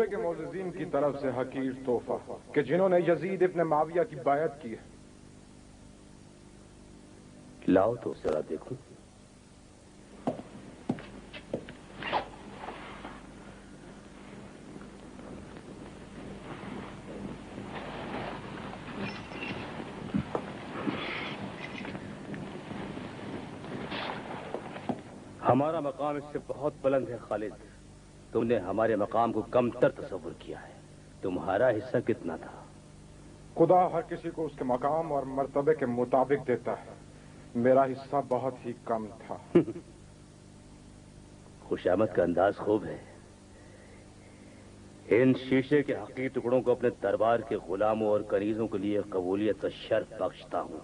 کوفے کے معززین کی طرف سے حقیر تحفہ کہ جنہوں نے یزید ابن معاویہ کی بیعت کی ہے۔ لاؤ تو ذرا دیکھو۔ ہمارا مقام اس سے بہت بلند ہے خالد، تم نے ہمارے مقام کو کم تر تصور کیا ہے۔ تمہارا حصہ کتنا تھا؟ خدا ہر کسی کو اس کے مقام اور مرتبے کے مطابق دیتا ہے، میرا حصہ بہت ہی کم تھا۔ خوشامد کا انداز خوب ہے۔ ان شیشے کے حقیر ٹکڑوں کو اپنے دربار کے غلاموں اور کنیزوں کے لیے قبولیت کا شرف بخشتا ہوں،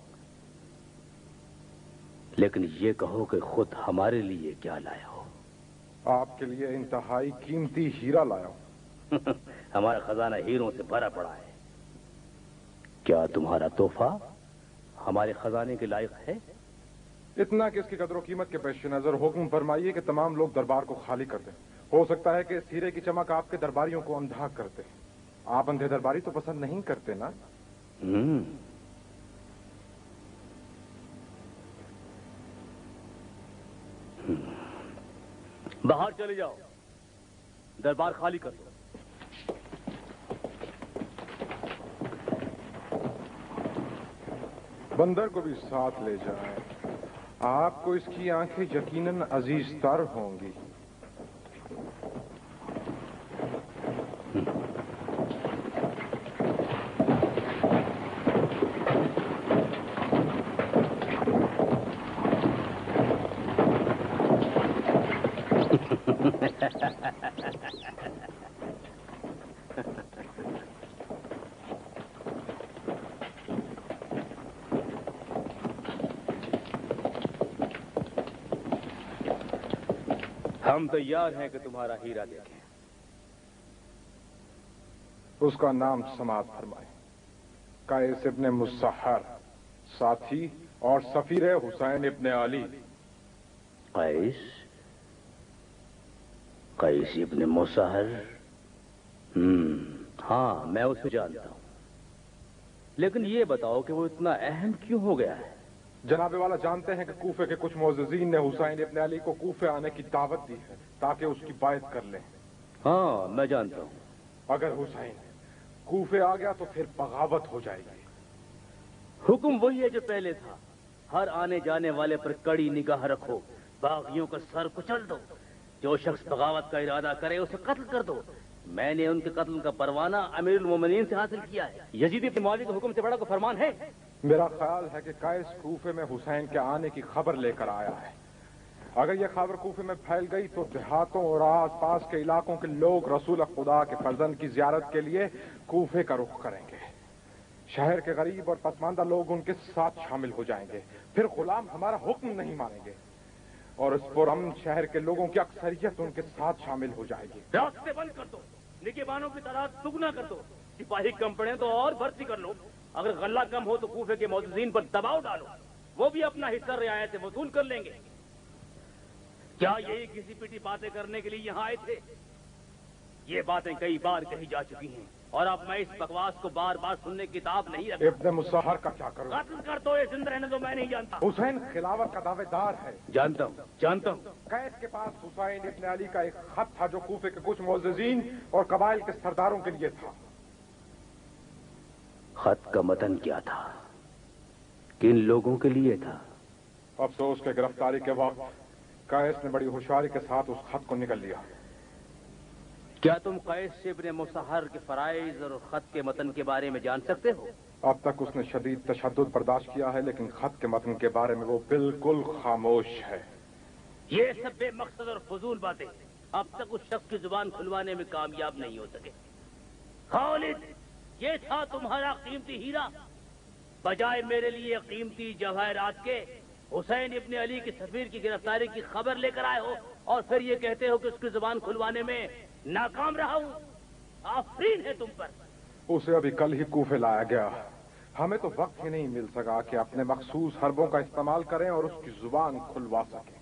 لیکن یہ کہو کہ خود ہمارے لیے کیا لایا ہو؟ آپ کے لیے انتہائی قیمتی ہیرا لایا ہوں۔ ہمارا خزانہ ہیروں سے بھرا پڑا ہے، کیا تمہارا تحفہ ہمارے خزانے کے لائق ہے؟ اتنا کہ اس کی قدر و قیمت کے پیش نظر حکم فرمائیے کہ تمام لوگ دربار کو خالی کر دیں۔ ہو سکتا ہے کہ اس ہیرے کی چمک آپ کے درباریوں کو اندھا کر دے۔ آپ اندھے درباری تو پسند نہیں کرتے نا؟ باہر چلے جاؤ، دربار خالی کر دو۔ بندر کو بھی ساتھ لے جائیں، آپ کو اس کی آنکھیں یقیناً عزیز تر ہوں گی۔ ہم تیار ہیں کہ تمہارا ہیرا دیکھیں۔ اس کا نام سماعت فرمائے، قیس ابن مسحر، ساتھی اور سفیر حسین ابن علی۔ قیس ابن مسحر، ہاں میں اسے جانتا ہوں، لیکن یہ بتاؤ کہ وہ اتنا اہم کیوں ہو گیا ہے؟ جناب والا جانتے ہیں کہ کوفے کے کچھ معززین نے حسین ابن علی کو کوفے آنے کی دعوت دی ہے تاکہ اس کی بیعت کر لیں۔ ہاں میں جانتا ہوں۔ اگر حسین کوفے آ گیا تو پھر بغاوت ہو جائے گی۔ حکم وہی ہے جو پہلے تھا، ہر آنے جانے والے پر کڑی نگاہ رکھو، باغیوں کا سر کچل دو، جو شخص بغاوت کا ارادہ کرے اسے قتل کر دو۔ میں نے ان کے قتل کا پروانہ امیر المومنین سے حاصل کیا ہے۔ یزید ابن معاویہ کے حکم سے بڑا کوئی فرمان ہے؟ میرا خیال ہے کہ قیس کوفے میں حسین کے آنے کی خبر لے کر آیا ہے۔ اگر یہ خبر کوفے میں پھیل گئی تو دیہاتوں اور آس پاس کے علاقوں کے لوگ رسول خدا کے فرزند کی زیارت کے لیے کوفے کا رخ کریں گے۔ شہر کے غریب اور پسماندہ لوگ ان کے ساتھ شامل ہو جائیں گے، پھر غلام ہمارا حکم نہیں مانیں گے، اور اس پرامن شہر کے لوگوں کی اکثریت ان کے ساتھ شامل ہو جائے گی۔ راستے بند کر دو، نگہبانوں کی تعداد دگنا کر دو، سپاہی کم پڑے تو اور بھرتی کر لو، اگر غلہ کم ہو تو کوفے کے معززین پر دباؤ ڈالو، وہ بھی اپنا حصہ رعایت سے وصول کر لیں گے۔ کیا یہی کسی پیٹی باتیں کرنے کے لیے یہاں آئے تھے؟ یہ باتیں کئی بار کہی جا چکی ہیں، اور اب میں اس بکواس کو بار بار سننے کی طاقت نہیں رکھتا۔ ابن مسحر کا کیا کروں؟ قتل کر دو، یہ زندہ رہنے دو، میں نہیں جانتا۔ حسین خلافت کا دعوے دار ہے۔ جانتا ہوں۔ قیس کے پاس حسین ابن علی کا ایک خط تھا جو کوفے کے کچھ معززین اور قبائل کے سرداروں کے لیے تھا۔ خط کا متن کیا تھا؟ کن لوگوں کے لیے تھا؟ افسوس کہ گرفتاری کے وقت قیس نے بڑی ہوشیاری کے ساتھ اس خط کو نکل لیا۔ کیا تم قیس ابن مسحر کے فرائض اور خط کے متن کے بارے میں جان سکتے ہو؟ اب تک اس نے شدید تشدد برداشت کیا ہے، لیکن خط کے متن کے بارے میں وہ بالکل خاموش ہے۔ یہ سب بے مقصد اور فضول باتیں اب تک اس شخص کی زبان کھلوانے میں کامیاب نہیں ہو سکے۔ خالد، یہ تھا تمہارا قیمتی ہیرا؟ بجائے میرے لیے قیمتی جواہرات کے حسین ابن علی کی سفیر کی گرفتاری کی خبر لے کر آئے ہو، اور پھر یہ کہتے ہو کہ اس کی زبان کھلوانے میں ناکام رہا ہوں۔ آفرین ہے تم پر۔ اسے ابھی کل ہی کوفے لایا گیا، ہمیں تو وقت ہی نہیں مل سکا کہ اپنے مخصوص حربوں کا استعمال کریں اور اس کی زبان کھلوا سکیں۔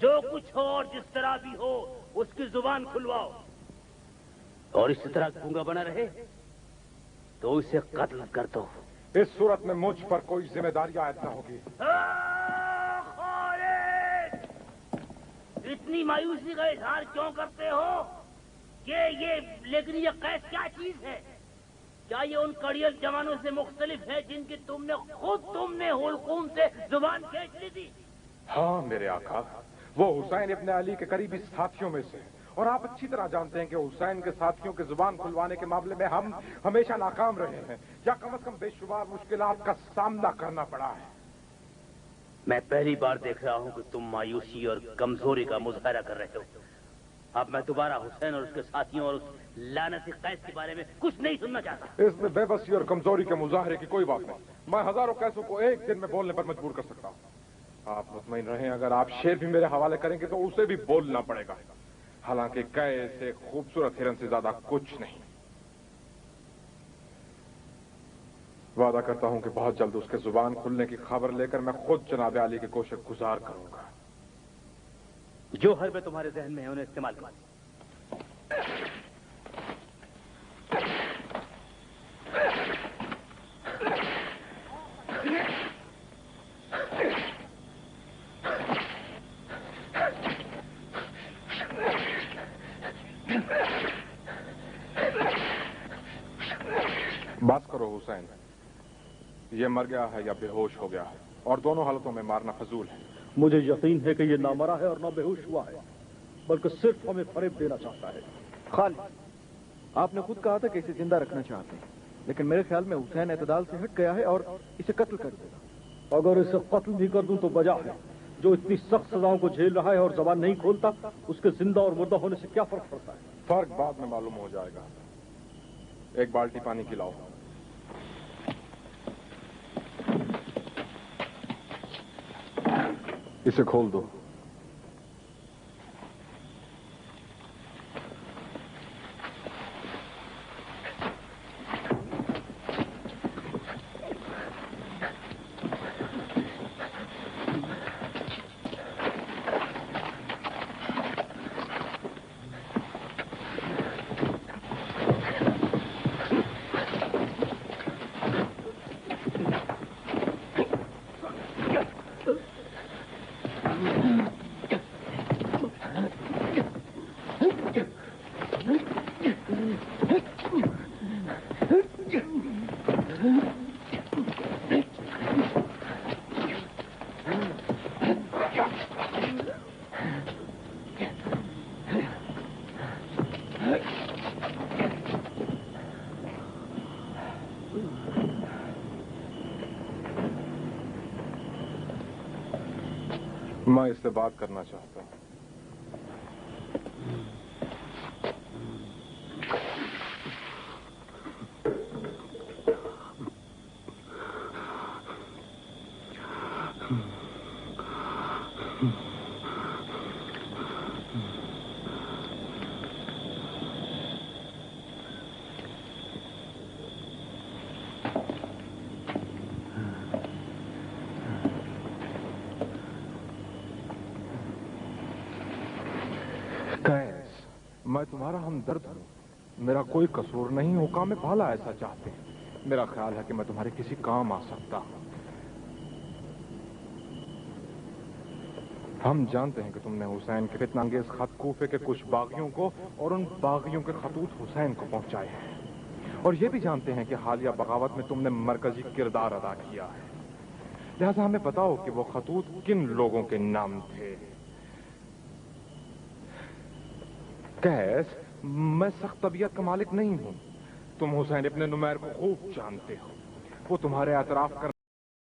جو کچھ ہو اور جس طرح بھی ہو اس کی زبان کھلواؤ۔ اور اسی طرح گونگا بنا رہے تو اسے قتل کر دو. اس صورت میں مجھ پر کوئی ذمہ داری عائد نہ ہوگی. خالد! اتنی مایوسی کا اظہار کیوں کرتے ہو؟ لیکن یہ قید کیا چیز ہے؟ کیا یہ ان کڑیل جوانوں سے مختلف ہے جن کی تم نے حلقوم سے زبان کھینچ لی تھی؟ ہاں میرے آقا، وہ حسین ابن علی کے قریبی ساتھیوں میں سے، اور آپ اچھی طرح جانتے ہیں کہ حسین کے ساتھیوں کے زبان کھلوانے کے معاملے میں ہم ہمیشہ ناکام رہے ہیں، یا کم از کم بے شمار مشکلات کا سامنا کرنا پڑا ہے. میں پہلی بار دیکھ رہا ہوں کہ تم مایوسی اور کمزوری کا مظاہرہ کر رہے ہو. اب میں دوبارہ حسین اور اس کے ساتھیوں اور اس لعنتی قید کے بارے میں کچھ نہیں سننا چاہتا. اس میں بے بسی اور کمزوری کے مظاہرے کی کوئی بات نہیں. میں ہزاروں قیسوں کو ایک دن میں بولنے پر مجبور کر سکتا ہوں. آپ مطمئن رہیں، اگر آپ شیر بھی میرے حوالے کریں گے تو اسے بھی بولنا پڑے گا. حالانکہ قید سے خوبصورت ہرن سے زیادہ کچھ نہیں. وعدہ کرتا ہوں کہ بہت جلد اس کے زبان کھلنے کی خبر لے کر میں خود جناب علی کے کوشش گزار کروں گا. جو حربیں تمہارے ذہن میں ہیں انہیں استعمال کرو. بات کرو حسین، یہ مر گیا ہے یا بے ہوش ہو گیا ہے، اور دونوں حالتوں میں مارنا فضول ہے. مجھے یقین ہے کہ یہ نہ مرا ہے اور نہ بے ہوش ہوا ہے، بلکہ صرف ہمیں فریب دینا چاہتا ہے. خالد، آپ نے خود کہا تھا کہ اسے زندہ رکھنا چاہتے ہیں، لیکن میرے خیال میں حسین اعتدال سے ہٹ گیا ہے اور اسے قتل کر دے گا. اگر اسے قتل بھی کر دوں تو بجا ہے. جو اتنی سخت سزاؤں کو جھیل رہا ہے اور زبان نہیں کھولتا، اس کے زندہ اور مردہ ہونے سے کیا فرق پڑتا ہے؟ فرق بعد میں معلوم ہو جائے گا. ایک بالٹی پانی کی لاؤ. اسے کھول دو. میں اس سے بات کرنا چاہتا ہوں. میں تمہارا ہمدرد ہوں. میرا کوئی قصور نہیں. حکام بالا ایسا چاہتے ہیں. میرا خیال ہے کہ میں تمہارے کسی کام آ سکتا ہوں. ہم جانتے ہیں کہ تم نے حسین کے فتنہ انگیز خط کوفے کے کچھ باغیوں کو اور ان باغیوں کے خطوط حسین کو پہنچائے ہیں، اور یہ بھی جانتے ہیں کہ حالیہ بغاوت میں تم نے مرکزی کردار ادا کیا ہے. لہذا ہمیں بتاؤ کہ وہ خطوط کن لوگوں کے نام تھے. کیس، میں سخت طبیعت کا مالک نہیں ہوں. تم حسین ابن نمیر کو خوب جانتے ہو. وہ تمہارے اعتراف کر